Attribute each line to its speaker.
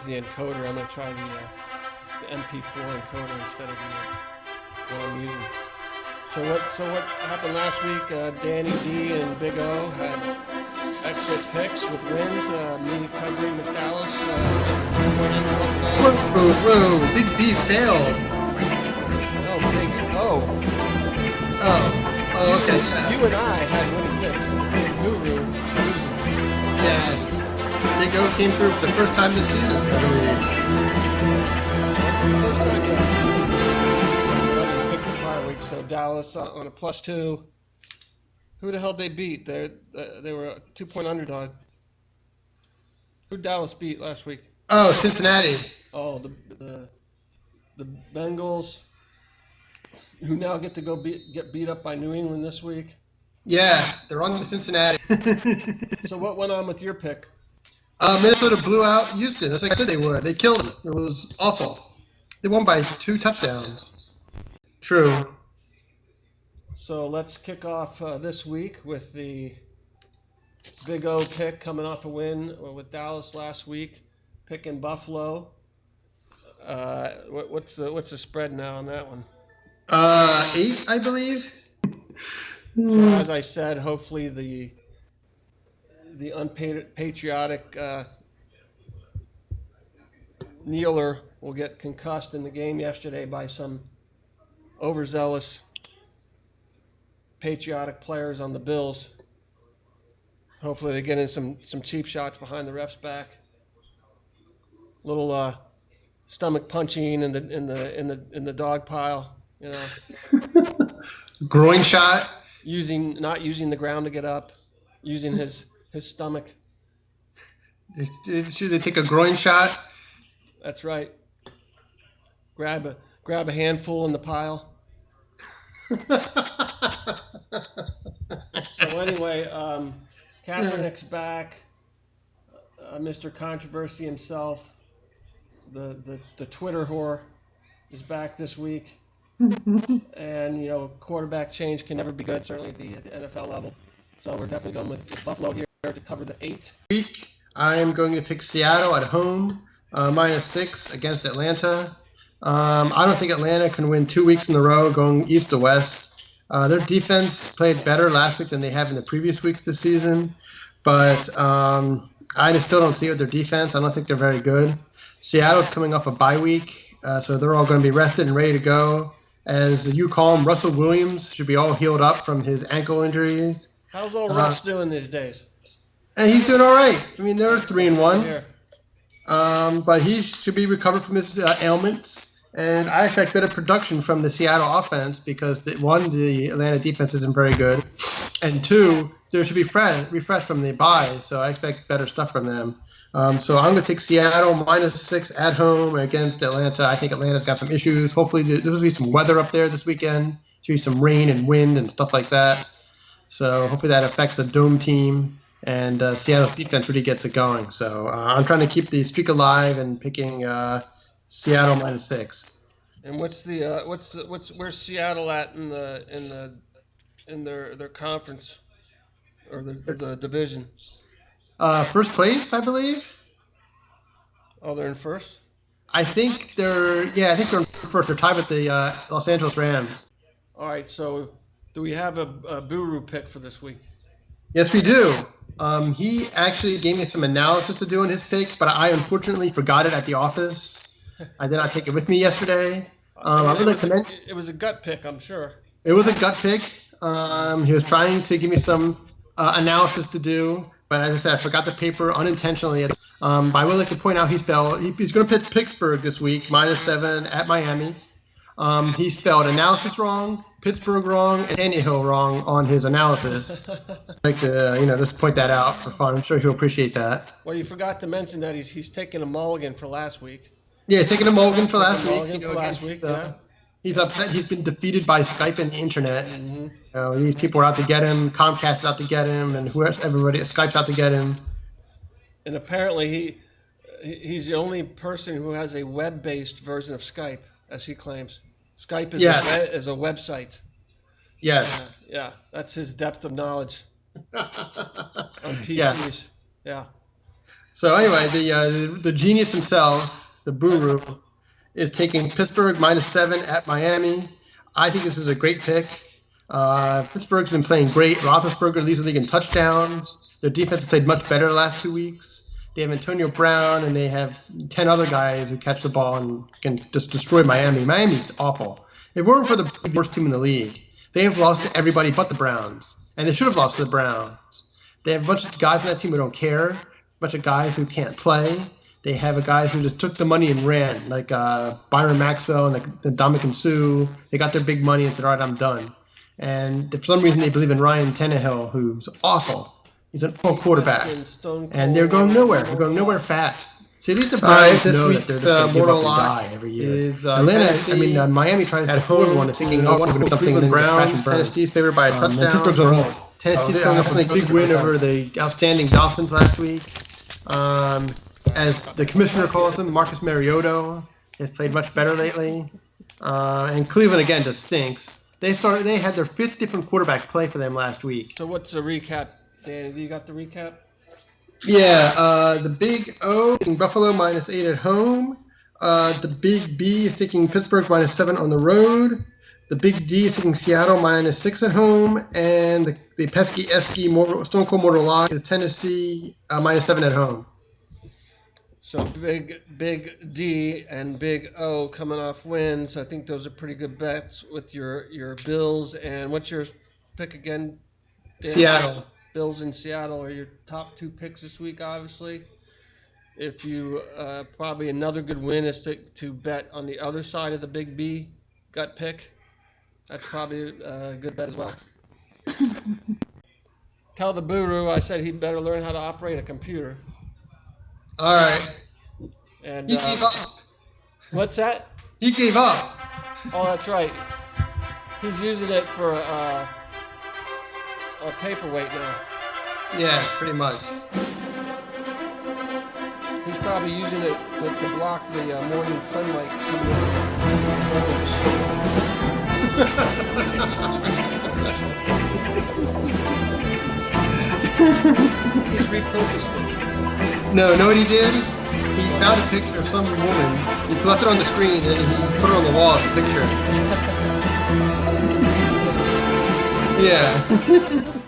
Speaker 1: the encoder. I'm going to try the MP4 encoder instead of what I'm using. So what happened last week? Danny D and Big O had excellent picks with wins. Me covering McDallas.
Speaker 2: Whoa, Big B failed.
Speaker 1: Oh, Big O.
Speaker 2: Oh, okay. Yeah.
Speaker 1: You and I had winning picks. Big Guru losing.
Speaker 2: Yes. Big O came through for the first time this season, I believe.
Speaker 1: That's the first time yet. Picked the prior week, so Dallas on a +2. Who the hell they beat? They were a 2-point underdog. Who Dallas beat last week?
Speaker 2: Oh, Cincinnati.
Speaker 1: Oh, the Bengals, who now get to get beat up by New England this week.
Speaker 2: Yeah, they're on to Cincinnati.
Speaker 1: So what went on with your pick?
Speaker 2: Minnesota blew out Houston. That's like I said they would. They killed them. It was awful. They won by 2 touchdowns. True.
Speaker 1: So let's kick off this week with the Big O pick coming off a win with Dallas last week, picking Buffalo. What's the spread now on that one?
Speaker 2: 8, I believe.
Speaker 1: So as I said, hopefully the unpatriotic Nealer will get concussed in the game yesterday by some overzealous patriotic players on the Bills. Hopefully they get in some cheap shots behind the ref's back. Little stomach punching in the dog pile, you know.
Speaker 2: Groin shot.
Speaker 1: Not using the ground to get up, using his stomach.
Speaker 2: Should they take a groin shot?
Speaker 1: That's right. Grab a handful in the pile. So anyway, Kaepernick's back. Mr. Controversy himself, the Twitter whore, is back this week. And quarterback change can never be good, certainly at the NFL level. So we're definitely going with Buffalo here to cover the 8.
Speaker 2: I am going to pick Seattle at home, -6 against Atlanta. I don't think Atlanta can win 2 weeks in a row going east to west. Their defense played better last week than they have in the previous weeks this season, but I just still don't see it with their defense. I don't think they're very good. Seattle's coming off a bye week, so they're all going to be rested and ready to go. As you call him, Russell Williams should be all healed up from his ankle injuries.
Speaker 1: How's old Russ doing these days?
Speaker 2: And he's doing all right. I mean, they're 3-1. But he should be recovered from his ailments. And I expect better production from the Seattle offense because, the Atlanta defense isn't very good. And 2, there should be refresh from the bye. So I expect better stuff from them. So I'm going to take Seattle -6 at home against Atlanta. I think Atlanta's got some issues. Hopefully there'll be some weather up there this weekend. Should be some rain and wind and stuff like that. So hopefully that affects a dome team. And Seattle's defense really gets it going. So I'm trying to keep the streak alive and picking Seattle -6.
Speaker 1: And where's Seattle at in their conference or the division?
Speaker 2: First place, I believe.
Speaker 1: Oh, they're in first?
Speaker 2: I think they're in first. They're tied with the Los Angeles Rams.
Speaker 1: All right, so do we have a Buru pick for this week?
Speaker 2: Yes, we do. He actually gave me some analysis to do on his picks, but I unfortunately forgot it at the office. I did not take it with me yesterday.
Speaker 1: It was a gut pick, I'm sure.
Speaker 2: It was a gut pick. He was trying to give me some analysis to do, but as I said, I forgot the paper unintentionally. But I would like to point out he's going to pick Pittsburgh this week, -7 at Miami. He spelled analysis wrong, Pittsburgh wrong, and Tannehill wrong on his analysis. I'd like to, just point that out for fun. I'm sure he'll appreciate that.
Speaker 1: Well, you forgot to mention that he's taking a mulligan for last week.
Speaker 2: Yeah, taking a mulligan for last week.
Speaker 1: Yeah.
Speaker 2: He's upset. He's been defeated by Skype and the internet.
Speaker 1: Mm-hmm.
Speaker 2: These people are out to get him. Comcast is out to get him, and everybody at Skype's out to get him.
Speaker 1: And apparently he's the only person who has a web-based version of Skype, as he claims. Skype is a website.
Speaker 2: Yes.
Speaker 1: Yeah, that's his depth of knowledge on PCs. Yeah.
Speaker 2: So anyway, the genius himself, the Buru, is taking Pittsburgh -7 at Miami. I think this is a great pick. Pittsburgh's been playing great. Roethlisberger leads the league in touchdowns. Their defense has played much better the last 2 weeks. They have Antonio Brown, and they have 10 other guys who catch the ball and can just destroy Miami. Miami's awful. If it weren't for the worst team in the league, they have lost to everybody but the Browns. And they should have lost to the Browns. They have a bunch of guys on that team who don't care, a bunch of guys who can't play. They have guys who just took the money and ran, like Byron Maxwell and like Ndamukong Suh. They got their big money and said, all right, I'm done. And for some reason, they believe in Ryan Tannehill, who's awful. He's an awful quarterback. And they're going nowhere. They're going nowhere fast. See, at least the Browns know that they're just going to give up and die every year. Miami tries to afford one, thinking, oh, we're going to do something, and then Browns. Tennessee's favored by a touchdown. Pittsburgh's on roll. Tennessee's coming off a big win over the outstanding Dolphins last week. As the commissioner calls him, Marcus Mariota has played much better lately. And Cleveland, again, just stinks. They had their 5th different quarterback play for them last week.
Speaker 1: So what's the recap, Danny? You got the recap?
Speaker 2: Yeah, the Big O in Buffalo -8 at home. The Big B is taking Pittsburgh -7 on the road. The Big D is taking Seattle -6 at home. And the pesky Esky Stone Cold Mortal Lock is Tennessee -7 at home.
Speaker 1: So Big D and Big O coming off wins. I think those are pretty good bets with your Bills. And what's your pick again, Dan?
Speaker 2: Seattle.
Speaker 1: Bills in Seattle are your top 2 picks this week, obviously. If you probably another good win is to bet on the other side of the Big B gut pick. That's probably a good bet as well. Tell the Buru I said he better learn how to operate a computer.
Speaker 2: All right.
Speaker 1: And
Speaker 2: he gave up.
Speaker 1: What's that?
Speaker 2: He gave up.
Speaker 1: Oh, that's right. He's using it for a paperweight now.
Speaker 2: Yeah, pretty much.
Speaker 1: He's probably using it to block the morning sunlight coming in. He's repurposed it.
Speaker 2: No, know what he did? He found a picture of some woman. He left it on the screen and he put it on the wall as a picture. Yeah.